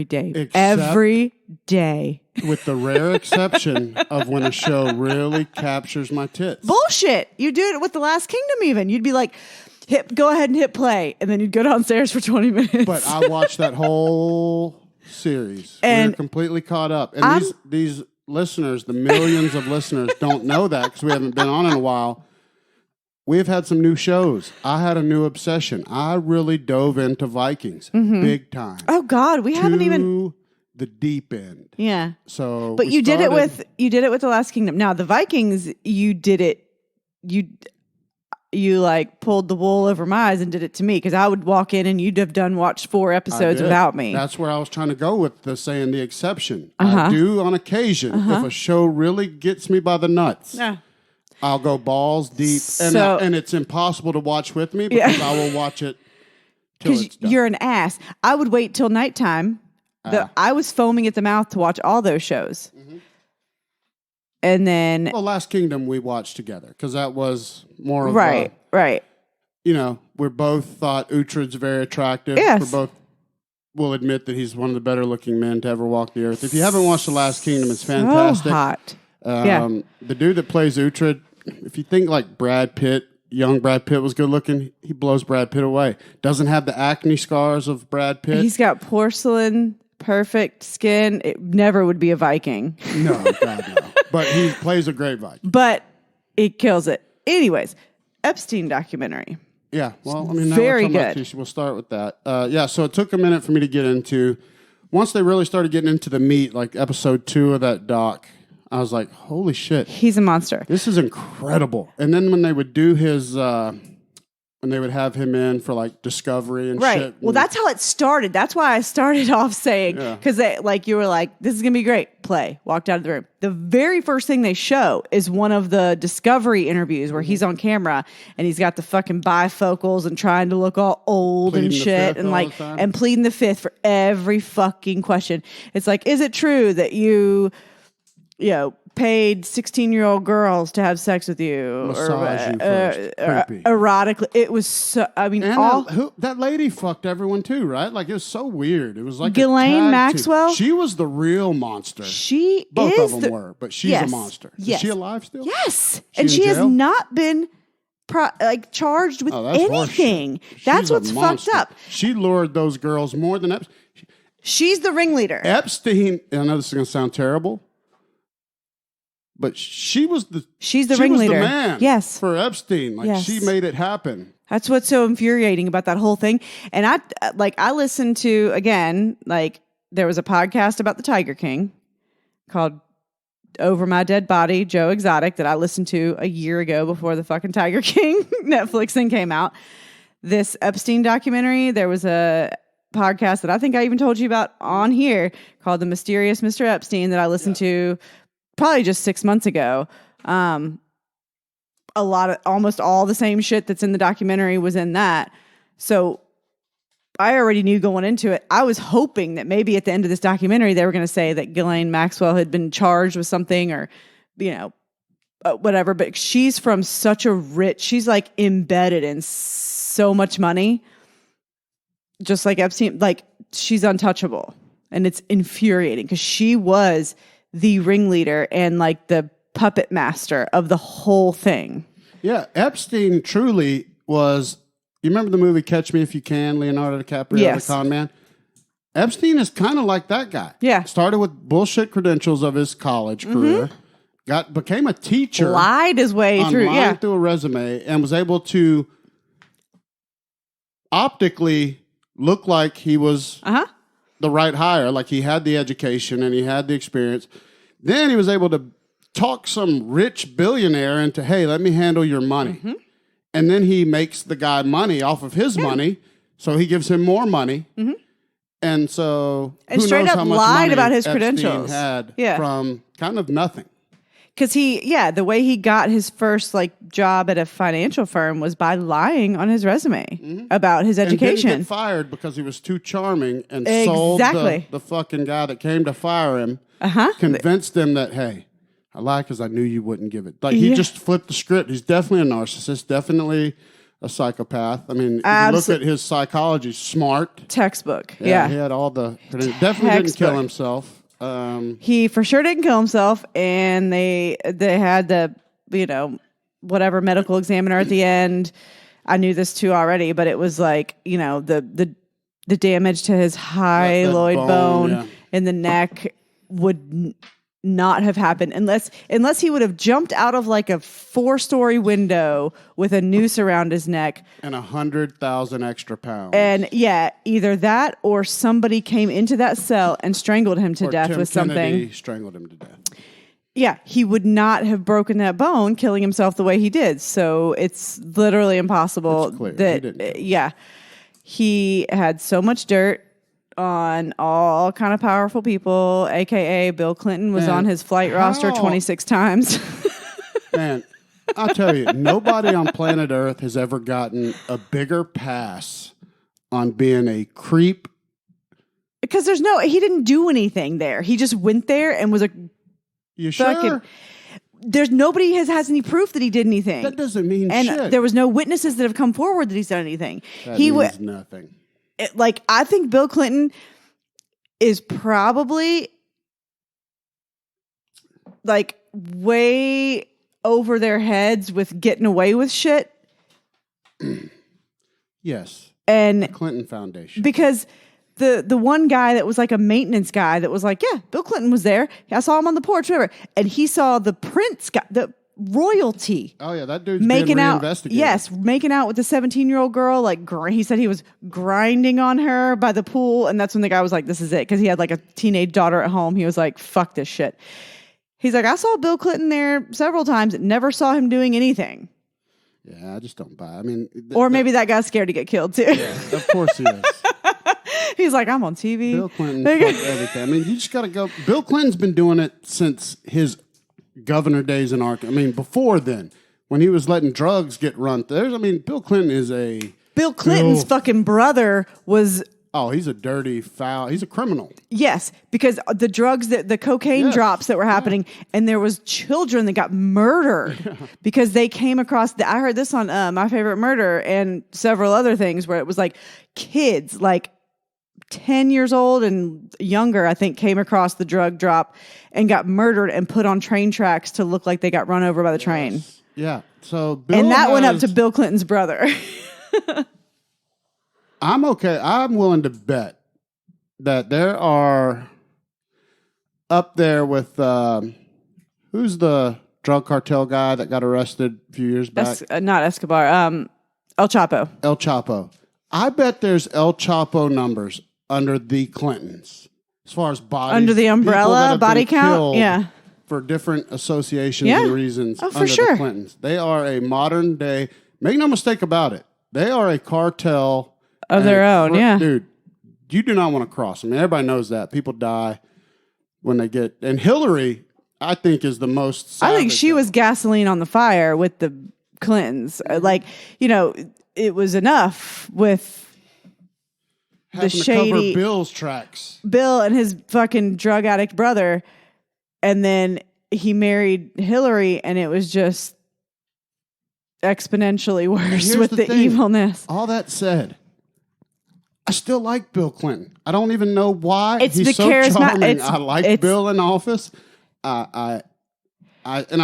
day. Every day. With the rare exception of when a show really captures my tits. Bullshit. You do it with The Last Kingdom even. You'd be like, go ahead and hit play. And then you'd go downstairs for 20 minutes. But I watched that whole series. And we're completely caught up. And these listeners, the millions of listeners, don't know that because we haven't been on in a while. We've had some new shows. I had a new obsession. I really dove into Vikings big time. Oh God, we haven't even the deep end. Yeah. So, but you did it with The Last Kingdom. Now the Vikings, you did it. You like pulled the wool over my eyes and did it to me because I would walk in and you'd have watched 4 episodes without me. That's where I was trying to go with saying the exception. I do on occasion if a show really gets me by the nuts. Yeah. I'll go balls deep, and it's impossible to watch with me because I will watch it till it's done. You're an ass. I would wait till nighttime. I was foaming at the mouth to watch all those shows. Mm-hmm. And then... Well, Last Kingdom we watched together because that was more of right. You know, we both thought Uhtred's very attractive. Yes. We both will admit that he's one of the better looking men to ever walk the earth. If you haven't watched The Last Kingdom, it's fantastic. So hot. The dude that plays Uhtred, if you think like Brad Pitt, young Brad Pitt was good looking, he blows Brad Pitt away. Doesn't have the acne scars of Brad Pitt. He's got porcelain, perfect skin. It never would be a Viking. No, God, no. But he plays a great Viking. But it kills it. Anyways, Epstein documentary. Yeah, well, I mean, now very we're talking good. About we'll start with that. So it took a minute for me to get into. Once they really started getting into the meat, like episode 2 of that doc, I was like, holy shit. He's a monster. This is incredible. And then when they would do his, when they would have him in for like discovery and shit. Well, that's how it started. That's why I started off saying, because you were like, this is going to be great. Play. Walked out of the room. The very first thing they show is one of the discovery interviews where he's on camera and he's got the fucking bifocals and trying to look all old Pleading and shit and pleading the fifth for every fucking question. It's like, is it true that you paid 16-year-old girls to have sex with you, massage you first, erotically? It was so. I mean, and that lady fucked everyone too, right? Like it was so weird. It was like Ghislaine Maxwell. She was the real monster. Both of them were, but she's a monster. Yes. Is she alive still? Yes, and she has not been charged with anything. That's what's fucked up. She lured those girls more than Epstein. She's the ringleader. Epstein. I know this is going to sound terrible. But she's the ringleader. Was the man yes. For Epstein. She made it happen. That's what's so infuriating about that whole thing. And I listened to, again, there was a podcast about the Tiger King called Over My Dead Body, Joe Exotic, that I listened to a year ago before the fucking Tiger King Netflix thing came out. This Epstein documentary, there was a podcast that I think I even told you about on here called The Mysterious Mr. Epstein that I listened to probably just 6 months ago. Almost all the same shit that's in the documentary was in that. So I already knew going into it. I was hoping that maybe at the end of this documentary, they were going to say that Ghislaine Maxwell had been charged with something or, whatever. But she's from such a she's embedded in so much money. Just like Epstein, she's untouchable. And it's infuriating because she was the ringleader and the puppet master of the whole thing. Yeah, Epstein truly was. You remember the movie Catch Me If You Can, Leonardo DiCaprio, the con man? Epstein is kind of like that guy. Yeah. Started with bullshit credentials of his college career, became a teacher. Lied his way through a resume, and was able to optically look like he was the right hire, like he had the education and he had the experience. Then he was able to talk some rich billionaire into, hey, let me handle your money. Mm-hmm. And then he makes the guy money off of his money, so he gives him more money. Mm-hmm. And so and who straight knows up how much lied money about his Epstein credentials. had from kind of nothing. Because the way he got his first job at a financial firm was by lying on his resume about his education. And didn't get fired because he was too charming and sold the fucking guy that came to fire him. Convinced him that, hey, I lied because I knew you wouldn't give it. He just flipped the script. He's definitely a narcissist, definitely a psychopath. I mean, if you look at his psychology, smart. Textbook. Yeah. He had all the... Definitely didn't kill himself. He for sure didn't kill himself, and they had the, whatever medical examiner at the end. I knew this too already, but it was like, the damage to his hyaloid bone in the neck would not have happened unless he would have jumped out of like a 4-story window with a noose around his neck and 100,000 extra pounds. And either that or somebody came into that cell and strangled him to death with something. Kennedy strangled him to death. Yeah, he would not have broken that bone, killing himself the way he did. So it's literally impossible. It's clear. That he had so much dirt on all kind of powerful people, aka Bill Clinton was on his flight roster 26 times. Man, I'll tell you, nobody on planet Earth has ever gotten a bigger pass on being a creep. Because he didn't do anything there. He just went there and was a You sure? There's nobody has any proof that he did anything. That doesn't mean and shit. There was no witnesses that have come forward that he's done anything. That means nothing. I think Bill Clinton is probably like way over their heads with getting away with shit. Yes. And the Clinton Foundation. Because the one guy that was like a maintenance guy that was like, yeah, Bill Clinton was there. I saw him on the porch, whatever. And he saw the prince guy, the royalty. Oh yeah, that dude's being reinvestigated. Yes, making out with the 17-year-old girl. Like he said he was grinding on her by the pool, and that's when the guy was like, "This is it," because he had like a teenage daughter at home. He was like, "Fuck this shit." He's like, "I saw Bill Clinton there several times. Never saw him doing anything." Yeah, I just don't buy. I mean, or maybe that guy's scared to get killed too. Yeah, of course he is. He's like, "I'm on TV." Bill Clinton fucked everything. I mean, you just got to go. Bill Clinton's been doing it since his governor days in Arkansas. I mean, before then, when he was letting drugs get run. Bill Clinton is a... Bill Clinton's fucking brother was... Oh, he's a dirty, foul... He's a criminal. Yes, because the drugs, the cocaine drops that were happening, and there was children that got murdered because they came across... I heard this on My Favorite Murder and several other things where it was like kids, like 10 years old and younger, I think, came across the drug drop and got murdered and put on train tracks to look like they got run over by the train. Yeah. So went up to Bill Clinton's brother. I'm okay. I'm willing to bet that there are up there with who's the drug cartel guy that got arrested a few years back? Not Escobar. El Chapo. El Chapo. I bet there's El Chapo numbers under the Clintons. As far as bodies. Under the umbrella, body count? Yeah. For different associations and reasons under the Clintons. They are a modern day, make no mistake about it, they are a cartel. Of their own, Dude, you do not want to cross them. I mean, everybody knows that. People die when they get... And Hillary, I think, is the most savage. I think she was gasoline on the fire with the Clintons. It was enough with... having the shady to cover Bill's tracks. Bill and his fucking drug addict brother, and then he married Hillary, and it was just exponentially worse with the evilness. All that said, I still like Bill Clinton. I don't even know why. He's so charming. I like Bill in office. I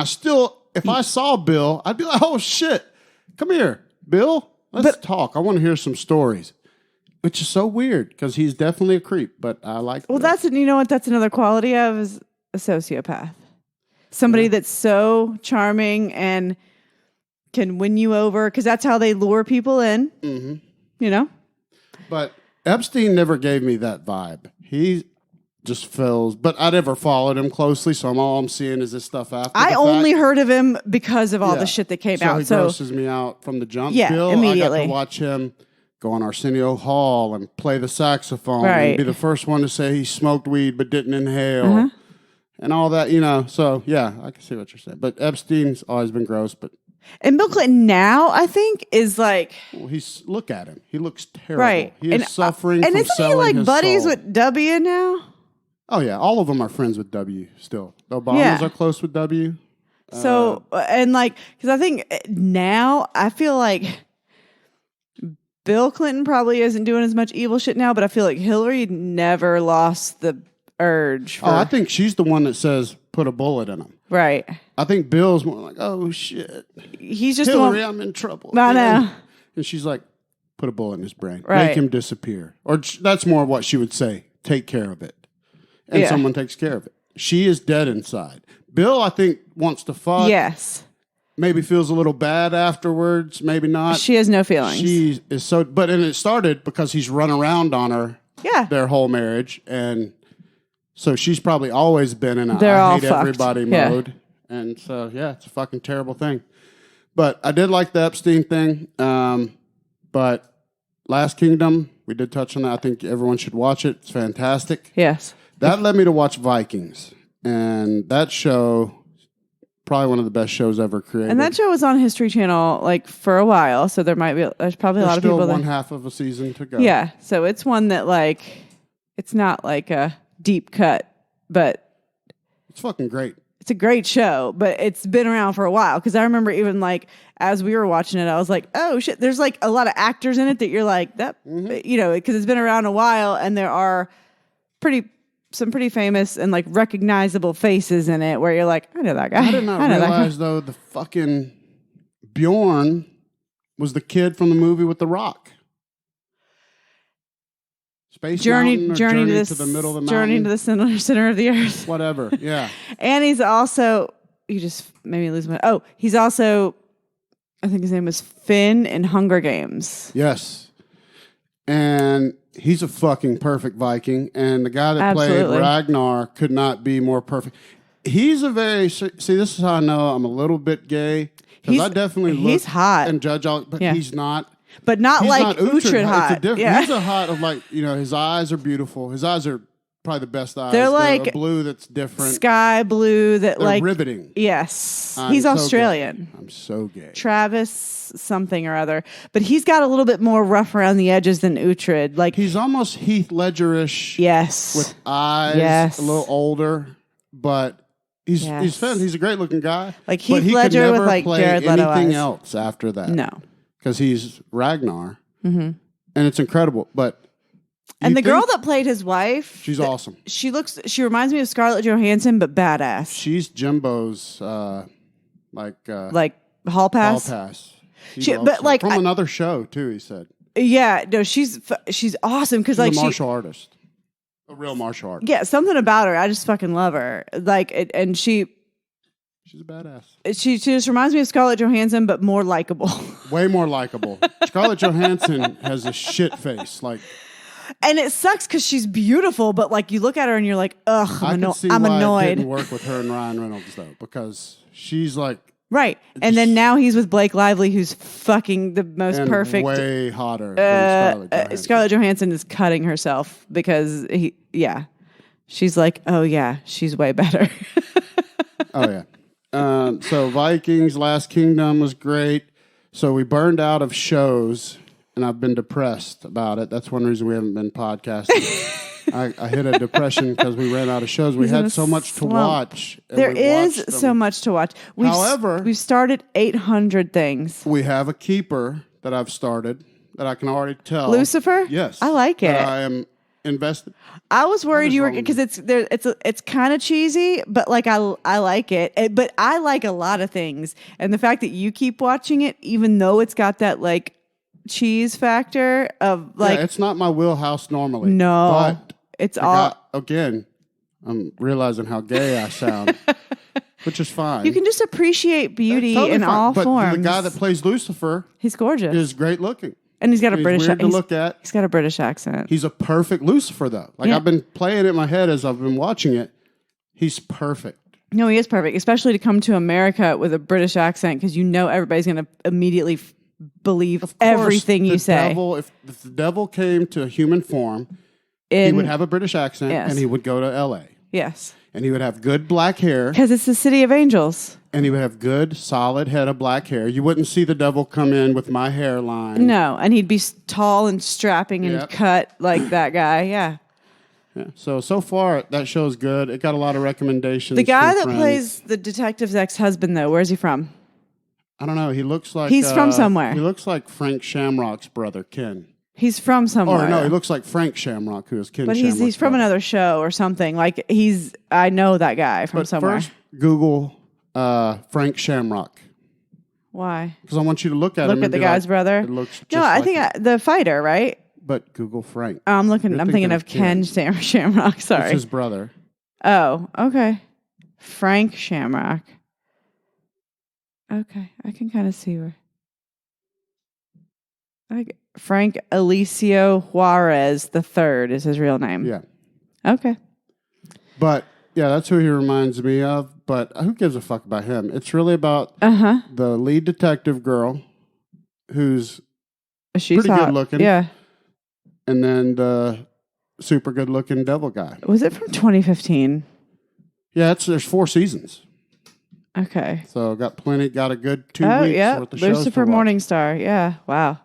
still, if I saw Bill, I'd be like, "Oh shit, come here, Bill. Let's talk. I want to hear some stories." Which is so weird because he's definitely a creep, but I like. Well, that's another quality of is a sociopath. Somebody that's so charming and can win you over because that's how they lure people in. Mm-hmm. But Epstein never gave me that vibe. He just feels. But I never followed him closely, so all I'm seeing is this stuff after. I only heard of him because of all the shit that came out. He grosses me out from the jump. Yeah, Bill, immediately. I got to watch him go on Arsenio Hall and play the saxophone and be the first one to say he smoked weed but didn't inhale and all that, So, yeah, I can see what you're saying. But Epstein's always been gross. And Bill Clinton now, I think, is like... Well, look at him. He looks terrible. Right. He is suffering from selling his soul. And isn't he like buddies with W now? Oh, yeah. All of them are friends with W still. The Obamas are close with W. So, because I think now, I feel like... Bill Clinton probably isn't doing as much evil shit now, but I feel like Hillary never lost the urge. I think she's the one that says put a bullet in him. Right. I think Bill's more like, oh shit, He's just Hillary, the one. I'm in trouble. I know. And she's like, put a bullet in his brain, Right. make him disappear, or that's more what she would say. Take care of it, and someone takes care of it. She is dead inside. Bill, I think, wants to fuck. Yes. Maybe feels a little bad afterwards. Maybe not. She has no feelings. She is so, and it started because he's run around on her. Yeah. Their whole marriage, and so she's probably always been in a They're I all hate fucked. everybody Yeah. mode, and so it's a fucking terrible thing. But I did like the Epstein thing. But Last Kingdom, we did touch on that. I think everyone should watch it. It's fantastic. Yes. That led me to watch Vikings, and that show. Probably one of the best shows ever created. And that show was on History Channel like for a while, so there's probably a lot of people still that one half of a season to go. Yeah, so it's one that like it's not like a deep cut, but It's fucking great. it's a great show, but it's been around for a while because I remember even like as we were watching it, I was like, "Oh shit, there's like a lot of actors in it that you're like that you know, because it's been around a while and there are some pretty famous and like recognizable faces in it where you're like, I know that guy. I did not realize though the fucking Bjorn was the kid from the movie with The Rock. Space Mountain or Journey to the middle of the mountain. Journey to the center of the earth. Whatever, yeah. And he's also, you just made me lose my, he's also, I think his name was Finn in Hunger Games. Yes. And he's a fucking perfect Viking. And the guy that Absolutely. played Ragnar could not be more perfect. He's a very, see, this is how I know I'm a little bit gay. Because I definitely look he's hot. and judge all, but he's not. But not He's like not Uhtred hot. Yeah. He's a hot of like, you know, his eyes are beautiful. His eyes are probably the best eyes. They're like a blue that's different. Sky blue that They're like riveting. Yes. I'm He's so Australian. gay. I'm so gay. Travis something or other. But he's got a little bit more rough around the edges than Uhtred. Like He's almost Heath Ledger-ish. yes. With eyes. Yes. A little older. But he's fun. He's a great looking guy. Like but Heath he Ledger could with, never like, play Jared Leto anything eyes. else after that. No. Because he's Ragnar. Mm-hmm. And it's incredible. But and the girl that played his wife, she's awesome. She reminds me of Scarlett Johansson, but badass. She's Jimbo's like Hall Pass. Hall Pass. But like from another show too. He said, yeah, no, she's awesome because like a martial artist, a real martial artist. Yeah, something about her. I just fucking love her. Like, and she's a badass. She just reminds me of Scarlett Johansson, but more likable. Way more likable. Scarlett Johansson has a shit face, like. And it sucks because she's beautiful, but like you look at her and you're like, ugh, I'm why annoyed. It didn't work with her and Ryan Reynolds though, because she's like right. And then now he's with Blake Lively, who's fucking the most and perfect. way hotter than Scarlett Johansson. Scarlett Johansson is cutting herself because she's like, oh yeah, she's way better. Oh yeah. So Vikings, Last Kingdom was great. So we burned out of shows. And I've been depressed about it. That's one reason we haven't been podcasting. I hit a depression because we ran out of shows. We had so much to watch. There is so much to watch. However, we've started 800 things. We have a keeper that I've started that I can already tell. Lucifer? Yes. I like it. I am invested. I was worried you were because it's kind of cheesy, but like I like it. But I like a lot of things, and the fact that you keep watching it, even though it's got that like cheese factor of like it's not my wheelhouse normally. No, but it's again. I'm realizing how gay I sound, which is fine. You can just appreciate beauty in all forms. But the guy that plays Lucifer, he's gorgeous. Is great looking. And he's got a British weird to look at. He's got a British accent. He's a perfect Lucifer, though. Like I've been playing it in my head as I've been watching it. He's perfect. No, he is perfect, especially to come to America with a British accent because you know everybody's going to immediately believe everything you say. If the devil came to a human form, he would have a British accent and he would go to L.A. Yes. And he would have good black hair. Because it's the city of angels. And he would have good, solid head of black hair. You wouldn't see the devil come in with my hairline. No, and he'd be tall and strapping and cut like that guy. Yeah. So far, that show's good. It got a lot of recommendations. The guy that friends. plays the detective's ex-husband, though, where's he from? I don't know. He looks like He's from somewhere. He looks like Frank Shamrock's brother, Ken. He's from somewhere. Or no, he looks like Frank Shamrock, who is Ken. But Shamrock's he's from brother. another show or something. Like I know that guy from somewhere. First, Google Frank Shamrock. Why? Because I want you to look at him. Look at the guy's brother. It looks just no, I like think him. the fighter, right? But Google Frank. I'm thinking of Ken Shamrock. Sorry. It's his brother. Oh, okay. Frank Shamrock. Okay, I can kind of see where. Frank Alicio Juarez III is his real name. Yeah. Okay. But yeah, that's who he reminds me of. But who gives a fuck about him? It's really about the lead detective girl, who's She's pretty hot. good looking. Yeah. And then the super good looking devil guy. Was it from 2015? Yeah, there's 4 seasons. Okay. So got a good 2 Oh, weeks yeah. worth of shows Lucifer to watch. Morningstar. Yeah. Wow. And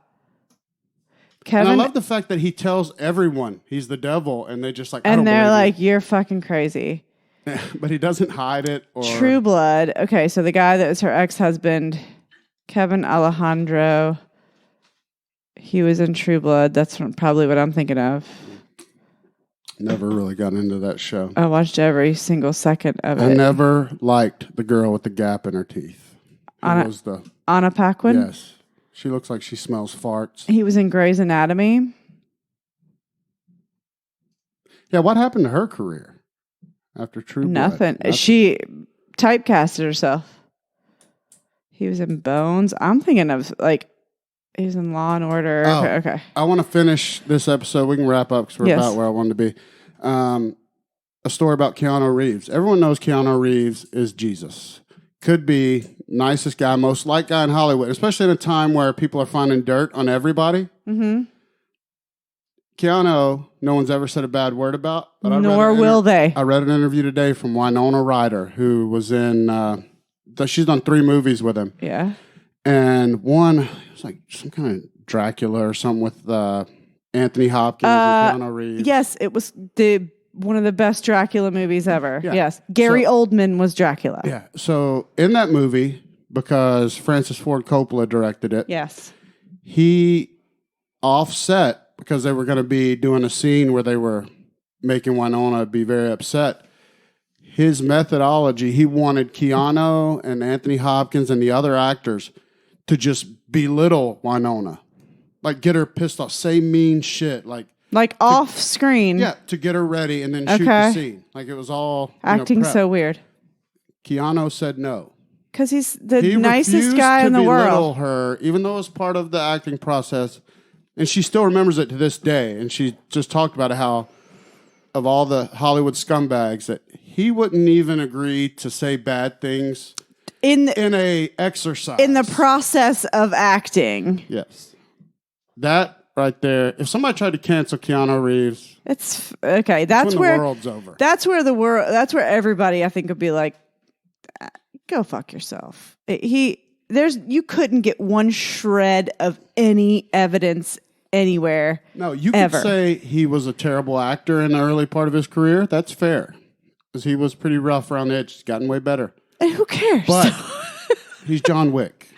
Kevin. I love the fact that he tells everyone he's the devil, and they just like, I and don't they're believe like, you're fucking crazy. you. But he doesn't hide it. Or True Blood. Okay, so the guy that was her ex-husband, Kevin Alejandro, he was in True Blood. That's probably what I'm thinking of. Never really got into that show. I watched every single second of I it. never liked the girl with the gap in her teeth. Anna Paquin? Yes. She looks like she smells farts. He was in Grey's Anatomy. Yeah, what happened to her career after True Blood? Nothing. She typecasted herself. He was in Bones. I'm thinking of he was in Law and Order. Oh, Okay. I want to finish this episode. We can wrap up because we're Yes. about where I wanted to be. A story about Keanu Reeves. Everyone knows Keanu Reeves is Jesus. Could be nicest guy, most liked guy in Hollywood, especially in a time where people are finding dirt on everybody. Mm-hmm. Keanu, no one's ever said a bad word about. But Nor will they. I read an interview today from Winona Ryder, who was in, she's done 3 movies with him. Yeah. And one, it was like some kind of Dracula or something with Anthony Hopkins and Keanu Reeves. Yes, it was one of the best Dracula movies ever. Yeah. Yes. Gary Oldman was Dracula. Yeah. So in that movie, because Francis Ford Coppola directed it, Yes. he offset because they were going to be doing a scene where they were making Winona be very upset. His methodology, he wanted Keanu and Anthony Hopkins and the other actors to just belittle Winona. Like, get her pissed off. Say mean shit. Like off screen. Yeah, to get her ready and then shoot the scene. Like, it was all Acting prep. so weird. Keanu said no. Because he's the He nicest refused guy to in the belittle world. her, even though it was part of the acting process. And she still remembers it to this day. And she just talked about how, of all the Hollywood scumbags, that he wouldn't even agree to say bad things in a exercise. In the process of acting. Yes. That right there. If somebody tried to cancel Keanu Reeves, It's okay. That's when where the world's over. That's where that's where everybody I think would be like, go fuck yourself. You couldn't get one shred of any evidence anywhere. No, you ever. could say he was a terrible actor in the early part of his career. That's fair. Because he was pretty rough around the edge. He's gotten way better. And who cares? But he's John Wick.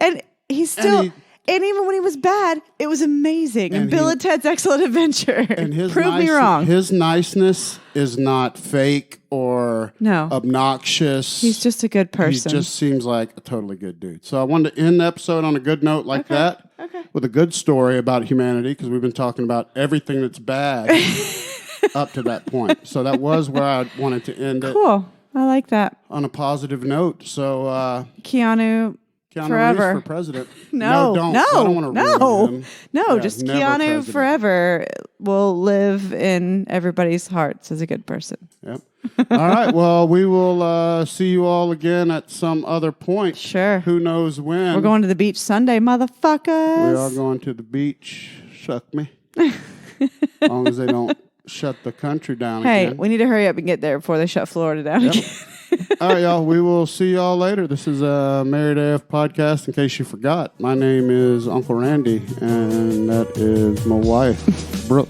And he's still... And even when he was bad, it was amazing. And Bill and Ted's Excellent Adventure. And Prove me wrong. His niceness is not fake or obnoxious. He's just a good person. He just seems like a totally good dude. So I wanted to end the episode on a good note like that. Okay. With a good story about humanity, because we've been talking about everything that's bad up to that point. So that was where I wanted to end it. Cool. I like that. On a positive note. So Keanu forever. Reeves for president. No, don't. I don't want to ruin him. No, Yeah, just never Keanu president. forever will live in everybody's hearts as a good person. Yep. All right. Well, we will see you all again at some other point. Sure. Who knows when? We're going to the beach Sunday, motherfuckers. We are going to the beach. Shuck me. As long as they don't shut the country down Hey, again. we need to hurry up and get there before they shut Florida down again. All right, y'all. We will see y'all later. This is a Married AF podcast, in case you forgot. My name is Uncle Randy, and that is my wife, Brooke.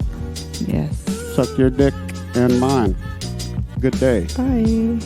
Yes. Suck your dick and mine. Good day. Bye.